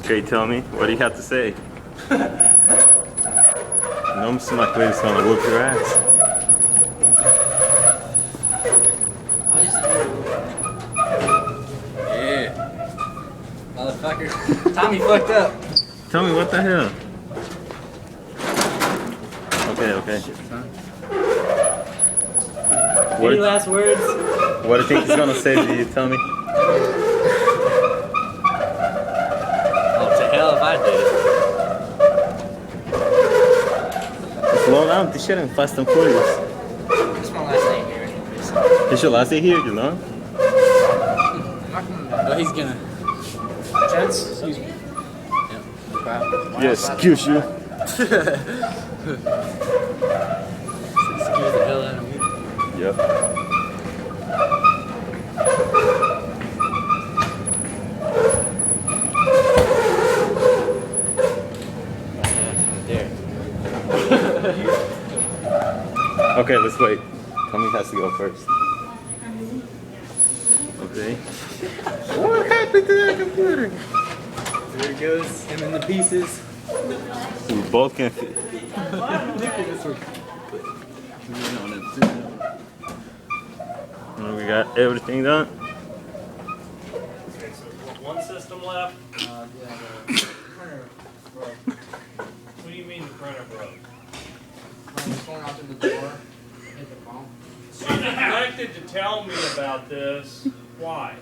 Okay, tell me, what do you have to say? Não se McLean's gonna whoop your ass. Yeah. Motherfucker. Tommy fucked up. Tell me, what the hell? Okay. Any last words? What do you think he's gonna say to you? Tell me. Oh, to hell if I did it. Slow down, this shit ain't Fast and Furious. It's my last name here anyways. It's your last day here, you know? Oh, he's gonna. Chance? Excuse me. Yep. Wow. Yes, excuse you. Excuse the hell out of me. Yep. There. Okay, let's wait. Tommy has to go first. Okay. What happened to that computer? There it goes. Him in the pieces. We both can fit. We got everything done. Okay, so one system left. Yeah, the printer broke. What do you mean the printer broke? When I was going out to the door, hit the phone. So you neglected to tell me about this. Why?